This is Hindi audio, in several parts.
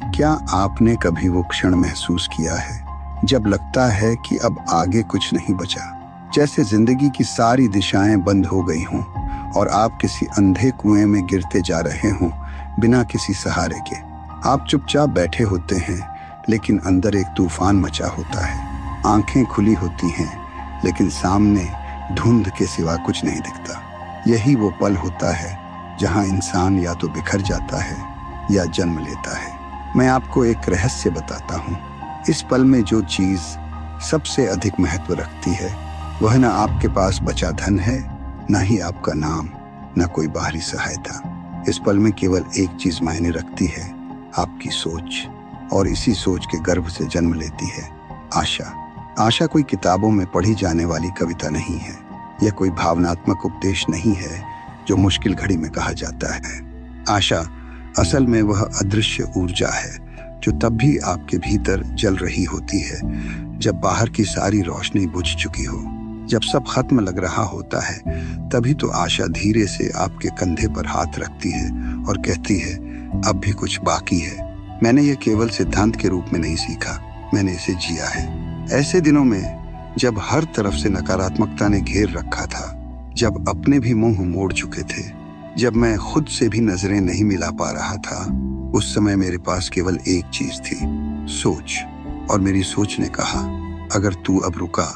क्या आपने कभी वो क्षण महसूस किया है जब लगता है कि अब आगे कुछ नहीं बचा, जैसे जिंदगी की सारी दिशाएं बंद हो गई हों और आप किसी अंधे कुएं में गिरते जा रहे हों बिना किसी सहारे के। आप चुपचाप बैठे होते हैं लेकिन अंदर एक तूफान मचा होता है। आंखें खुली होती हैं लेकिन सामने धुंध के सिवा कुछ नहीं दिखता। यही वो पल होता है जहां इंसान या तो बिखर जाता है या जन्म लेता है। मैं आपको एक रहस्य बताता हूँ। इस पल में जो चीज सबसे अधिक महत्व रखती है वह न आपके पास बचा धन है, न ही आपका नाम, न कोई बाहरी सहायता। इस पल में केवल एक चीज मायने रखती है, आपकी सोच। और इसी सोच के गर्भ से जन्म लेती है आशा। आशा कोई किताबों में पढ़ी जाने वाली कविता नहीं है। यह कोई भावनात्मक उपदेश नहीं है जो मुश्किल घड़ी में कहा जाता है। आशा असल में वह अदृश्य ऊर्जा है जो तब भी आपके भीतर जल रही होती है जब बाहर की सारी रोशनी बुझ चुकी हो। जब सब खत्म लग रहा होता है तभी तो आशा धीरे से आपके कंधे पर हाथ रखती है और कहती है, अब भी कुछ बाकी है। मैंने ये केवल सिद्धांत के रूप में नहीं सीखा, मैंने इसे जिया है। ऐसे दिनों में जब हर तरफ से नकारात्मकता ने घेर रखा था, जब अपने भी मुंह मोड़ चुके थे, जब मैं खुद से भी नजरें नहीं मिला पा रहा था, उस समय मेरे पास केवल एक चीज थी, सोच। और मेरी सोच ने कहा, अगर तू अब रुका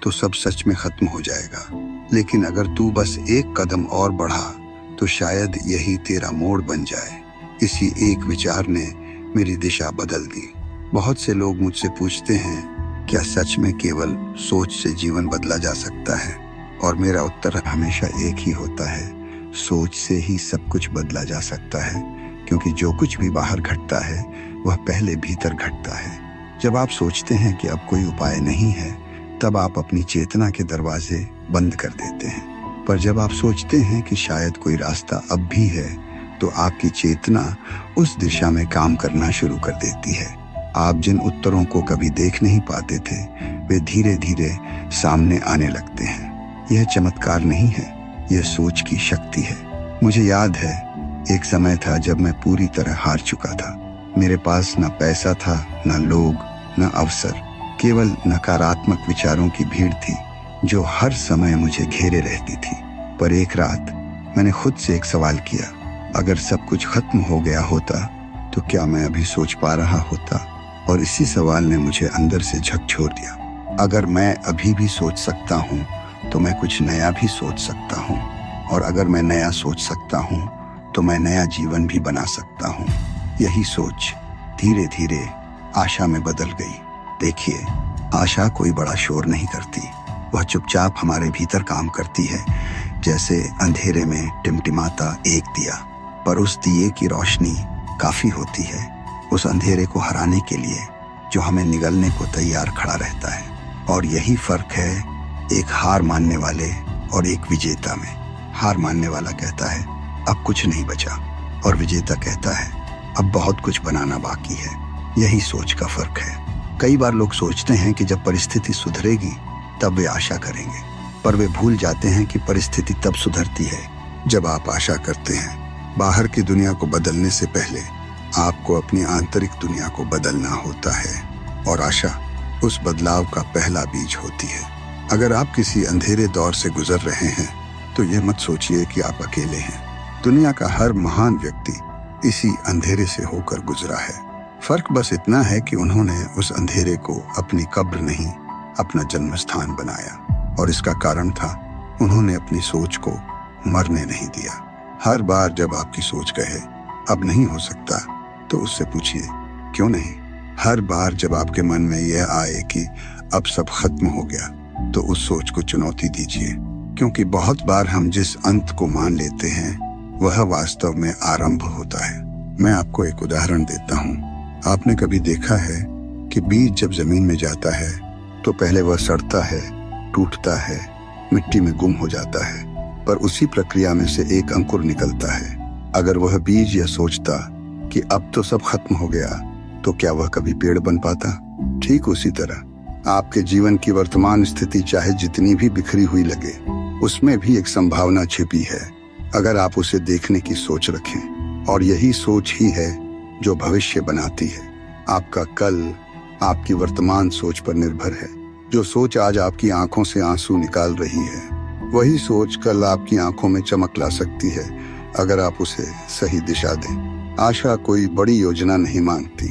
तो सब सच में खत्म हो जाएगा, लेकिन अगर तू बस एक कदम और बढ़ा तो शायद यही तेरा मोड़ बन जाए। इसी एक विचार ने मेरी दिशा बदल दी। बहुत से लोग मुझसे पूछते हैं, क्या सच में केवल सोच से जीवन बदला जा सकता है? और मेरा उत्तर हमेशा एक ही होता है, सोच से ही सब कुछ बदला जा सकता है, क्योंकि जो कुछ भी बाहर घटता है वह पहले भीतर घटता है। जब आप सोचते हैं कि अब कोई उपाय नहीं है, तब आप अपनी चेतना के दरवाजे बंद कर देते हैं। पर जब आप सोचते हैं कि शायद कोई रास्ता अब भी है, तो आपकी चेतना उस दिशा में काम करना शुरू कर देती है। आप जिन उत्तरों को कभी देख नहीं पाते थे, वे धीरे धीरे सामने आने लगते हैं। यह चमत्कार नहीं है, यह सोच की शक्ति है। मुझे याद है, एक समय था जब मैं पूरी तरह हार चुका था। मेरे पास न पैसा था, न लोग, न अवसर, केवल नकारात्मक विचारों की भीड़ थी जो हर समय मुझे घेरे रहती थी। पर एक रात मैंने खुद से एक सवाल किया, अगर सब कुछ खत्म हो गया होता तो क्या मैं अभी सोच पा रहा होता? और इसी सवाल ने मुझे अंदर से झकझोर दिया। अगर मैं अभी भी सोच सकता हूँ तो मैं कुछ नया भी सोच सकता हूँ, और अगर मैं नया सोच सकता हूँ तो मैं नया जीवन भी बना सकता हूँ। यही सोच धीरे धीरे आशा में बदल गई। देखिए, आशा कोई बड़ा शोर नहीं करती, वह चुपचाप हमारे भीतर काम करती है, जैसे अंधेरे में टिमटिमाता एक दिया। पर उस दिए की रोशनी काफी होती है उस अंधेरे को हराने के लिए जो हमें निगलने को तैयार खड़ा रहता है। और यही फर्क है एक हार मानने वाले और एक विजेता में। हार मानने वाला कहता है अब कुछ नहीं बचा, और विजेता कहता है अब बहुत कुछ बनाना बाकी है। यही सोच का फर्क है। कई बार लोग सोचते हैं कि जब परिस्थिति सुधरेगी तब वे आशा करेंगे, पर वे भूल जाते हैं कि परिस्थिति तब सुधरती है जब आप आशा करते हैं। बाहर की दुनिया को बदलने से पहले आपको अपनी आंतरिक दुनिया को बदलना होता है, और आशा उस बदलाव का पहला बीज होती है। अगर आप किसी अंधेरे दौर से गुजर रहे हैं तो यह मत सोचिए कि आप अकेले हैं। दुनिया का हर महान व्यक्ति इसी अंधेरे से होकर गुजरा है। फर्क बस इतना है कि उन्होंने उस अंधेरे को अपनी कब्र नहीं, अपना जन्म स्थान बनाया। और इसका कारण था, उन्होंने अपनी सोच को मरने नहीं दिया। हर बार जब आपकी सोच कहे अब नहीं हो सकता, तो उससे पूछिए क्यों नहीं। हर बार जब आपके मन में यह आए कि अब सब खत्म हो गया, तो उस सोच को चुनौती दीजिए, क्योंकि बहुत बार हम जिस अंत को मान लेते हैं वह वास्तव में आरंभ होता है। मैं आपको एक उदाहरण देता हूँ। आपने कभी देखा है कि बीज जब जमीन में जाता है तो पहले वह सड़ता है, टूटता है, मिट्टी में गुम हो जाता है, पर उसी प्रक्रिया में से एक अंकुर निकलता है। अगर वह बीज यह सोचता कि अब तो सब खत्म हो गया, तो क्या वह कभी पेड़ बन पाता? ठीक उसी तरह आपके जीवन की वर्तमान स्थिति चाहे जितनी भी बिखरी हुई लगे, उसमें भी एक संभावना छिपी है, अगर आप उसे देखने की सोच रखें। और यही सोच ही है जो भविष्य बनाती है। आपका कल आपकी वर्तमान सोच पर निर्भर है। जो सोच आज आपकी आंखों से आंसू निकाल रही है, वही सोच कल आपकी आंखों में चमक ला सकती है, अगर आप उसे सही दिशा दें। आशा कोई बड़ी योजना नहीं मांगती,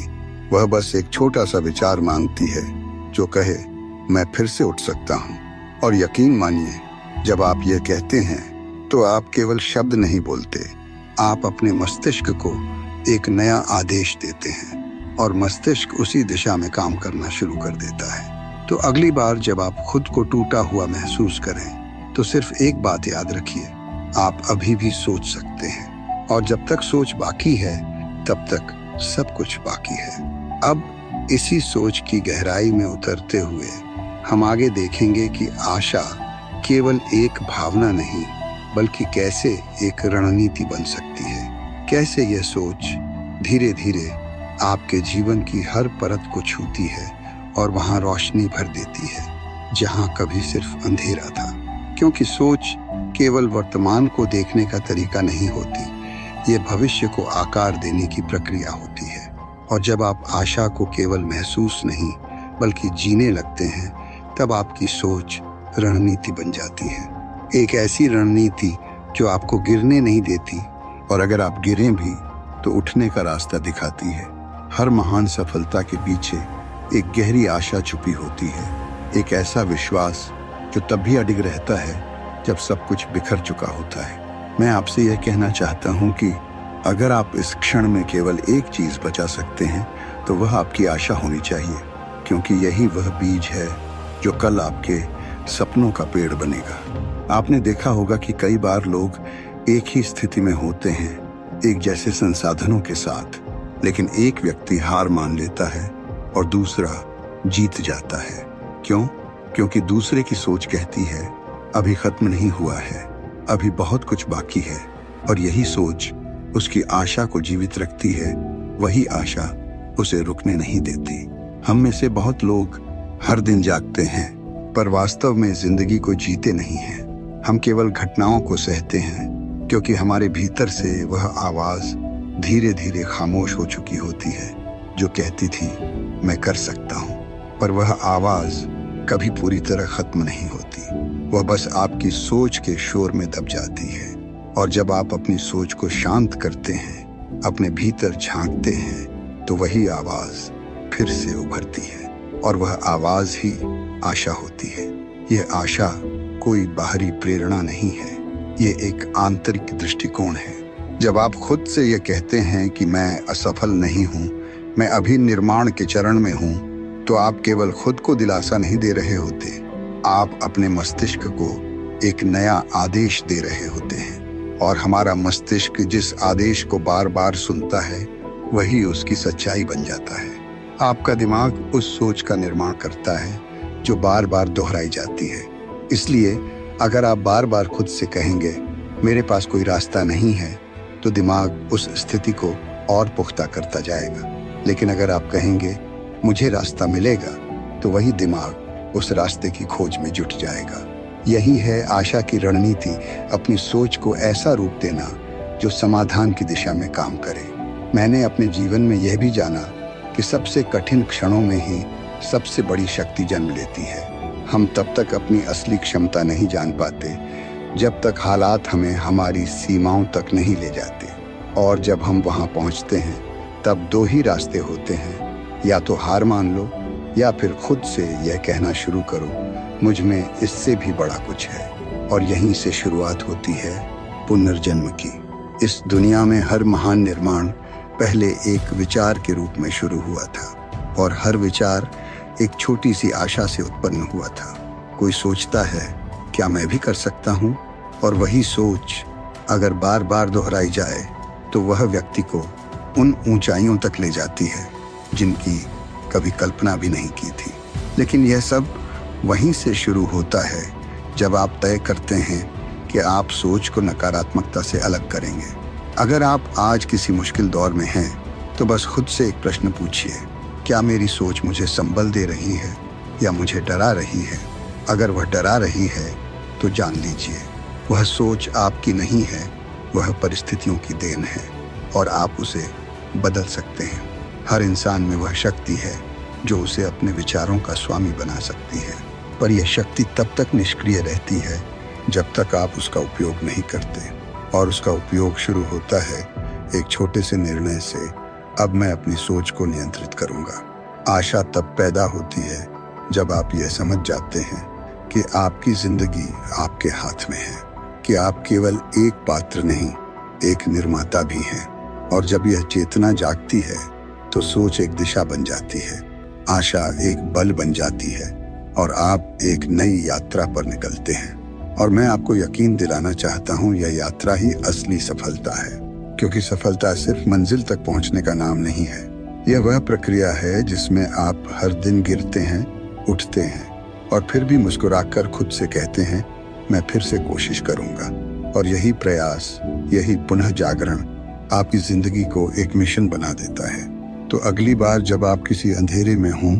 वह बस एक छोटा सा विचार मांगती है जो कहे, मैं फिर से उठ सकता हूँ। और यकीन मानिए, जब आप ये कहते हैं तो आप केवल शब्द नहीं बोलते, आप अपने मस्तिष्क को एक नया आदेश देते हैं और मस्तिष्क उसी दिशा में काम करना शुरू कर देता है। तो अगली बार जब आप खुद को टूटा हुआ महसूस करें तो सिर्फ एक बात याद रखिए, आप अभी भी सोच सकते हैं, और जब तक सोच बाकी है तब तक सब कुछ बाकी है। अब इसी सोच की गहराई में उतरते हुए हम आगे देखेंगे कि आशा केवल एक भावना नहीं, बल्कि कैसे एक रणनीति बन सकती है। कैसे यह सोच धीरे धीरे आपके जीवन की हर परत को छूती है और वहां रोशनी भर देती है जहां कभी सिर्फ अंधेरा था। क्योंकि सोच केवल वर्तमान को देखने का तरीका नहीं होती, ये भविष्य को आकार देने की प्रक्रिया होती है। और जब आप आशा को केवल महसूस नहीं बल्कि जीने लगते हैं, तब आपकी सोच रणनीति बन जाती है। एक ऐसी रणनीति जो आपको गिरने नहीं देती, और अगर आप गिरें भी तो उठने का रास्ता दिखाती है। हर महान सफलता के पीछे एक गहरी आशा छुपी होती है, एक ऐसा विश्वास जो तब भी अडिग रहता है जब सब कुछ बिखर चुका होता है। मैं आपसे यह कहना चाहता हूँ कि अगर आप इस क्षण में केवल एक चीज बचा सकते हैं तो वह आपकी आशा होनी चाहिए, क्योंकि यही वह बीज है जो कल आपके सपनों का पेड़ बनेगा। आपने देखा होगा कि कई बार लोग एक ही स्थिति में होते हैं, एक जैसे संसाधनों के साथ, लेकिन एक व्यक्ति हार मान लेता है और दूसरा जीत जाता है। क्यों? क्योंकि दूसरे की सोच कहती है अभी खत्म नहीं हुआ है, अभी बहुत कुछ बाकी है, और यही सोच उसकी आशा को जीवित रखती है। वही आशा उसे रुकने नहीं देती। हम में से बहुत लोग हर दिन जागते हैं, पर वास्तव में जिंदगी को जीते नहीं हैं। हम केवल घटनाओं को सहते हैं, क्योंकि हमारे भीतर से वह आवाज धीरे धीरे खामोश हो चुकी होती है जो कहती थी मैं कर सकता हूँ। पर वह आवाज कभी पूरी तरह खत्म नहीं होती, वह बस आपकी सोच के शोर में दब जाती है। और जब आप अपनी सोच को शांत करते हैं, अपने भीतर झांकते हैं, तो वही आवाज फिर से उभरती है, और वह आवाज ही आशा होती है। यह आशा कोई बाहरी प्रेरणा नहीं है, ये एक आंतरिक दृष्टिकोण है। जब आप खुद से ये कहते हैं कि मैं असफल नहीं हूँ, मैं अभी निर्माण के चरण में हूँ, तो आप केवल खुद को दिलासा नहीं दे रहे होते, आप अपने मस्तिष्क को एक नया आदेश दे रहे होते हैं। और हमारा मस्तिष्क जिस आदेश को बार बार सुनता है, वही उसकी सच्चाई बन जाता है। आपका दिमाग उस सोच का निर्माण करता है जो बार बार दोहराई जाती है। इसलिए अगर आप बार बार खुद से कहेंगे मेरे पास कोई रास्ता नहीं है, तो दिमाग उस स्थिति को और पुख्ता करता जाएगा। लेकिन अगर आप कहेंगे मुझे रास्ता मिलेगा, तो वही दिमाग उस रास्ते की खोज में जुट जाएगा। यही है आशा की रणनीति, अपनी सोच को ऐसा रूप देना जो समाधान की दिशा में काम करे। मैंने अपने जीवन में यह भी जाना कि सबसे कठिन क्षणों में ही सबसे बड़ी शक्ति जन्म लेती है। हम तब तक अपनी असली क्षमता नहीं जान पाते जब तक हालात हमें हमारी सीमाओं तक नहीं ले जाते। और जब हम वहां पहुंचते हैं, तब दो ही रास्ते होते हैं, या तो हार मान लो या फिर खुद से यह कहना शुरू करो मुझ में इससे भी बड़ा कुछ है। और यहीं से शुरुआत होती है पुनर्जन्म की। इस दुनिया में हर महान निर्माण पहले एक विचार के रूप में शुरू हुआ था, और हर विचार एक छोटी सी आशा से उत्पन्न हुआ था। कोई सोचता है क्या मैं भी कर सकता हूँ, और वही सोच अगर बार बार दोहराई जाए तो वह व्यक्ति को उन ऊंचाइयों तक ले जाती है जिनकी कभी कल्पना भी नहीं की थी। लेकिन यह सब वहीं से शुरू होता है जब आप तय करते हैं कि आप सोच को नकारात्मकता से अलग करेंगे। अगर आप आज किसी मुश्किल दौर में हैं, तो बस खुद से एक प्रश्न पूछिए, क्या मेरी सोच मुझे संबल दे रही है या मुझे डरा रही है? अगर वह डरा रही है तो जान लीजिए वह सोच आपकी नहीं है, वह परिस्थितियों की देन है, और आप उसे बदल सकते हैं। हर इंसान में वह शक्ति है जो उसे अपने विचारों का स्वामी बना सकती है, पर यह शक्ति तब तक निष्क्रिय रहती है जब तक आप उसका उपयोग नहीं करते। और उसका उपयोग शुरू होता है एक छोटे से निर्णय से, अब मैं अपनी सोच को नियंत्रित करूंगा। आशा तब पैदा होती है जब आप यह समझ जाते हैं कि आपकी जिंदगी आपके हाथ में है, कि आप केवल एक पात्र नहीं, एक निर्माता भी हैं। और जब यह चेतना जागती है तो सोच एक दिशा बन जाती है, आशा एक बल बन जाती है और आप एक नई यात्रा पर निकलते हैं। और मैं आपको यकीन दिलाना चाहता हूँ, यह यात्रा ही असली सफलता है, क्योंकि सफलता सिर्फ मंजिल तक पहुँचने का नाम नहीं है। यह वह प्रक्रिया है जिसमें आप हर दिन गिरते हैं, उठते हैं और फिर भी मुस्कुराकर खुद से कहते हैं, मैं फिर से कोशिश करूंगा। और यही प्रयास, यही पुनः जागरण आपकी जिंदगी को एक मिशन बना देता है। तो अगली बार जब आप किसी अंधेरे में हों,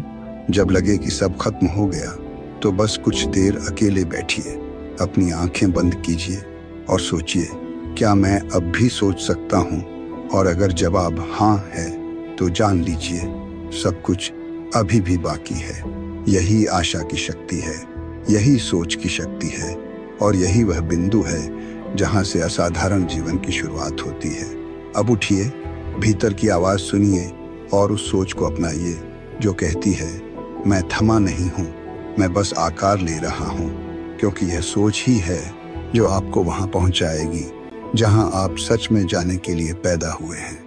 जब लगे कि सब खत्म हो गया, तो बस कुछ देर अकेले बैठिए, अपनी आंखें बंद कीजिए और सोचिए, क्या मैं अब भी सोच सकता हूँ? और अगर जवाब हाँ है तो जान लीजिए सब कुछ अभी भी बाकी है। यही आशा की शक्ति है, यही सोच की शक्ति है और यही वह बिंदु है जहाँ से असाधारण जीवन की शुरुआत होती है। अब उठिए, भीतर की आवाज़ सुनिए और उस सोच को अपनाइए जो कहती है, मैं थमा नहीं हूँ, मैं बस आकार ले रहा हूँ। क्योंकि यह सोच ही है जो आपको वहाँ पहुँचाएगी जहाँ आप सच में जाने के लिए पैदा हुए हैं।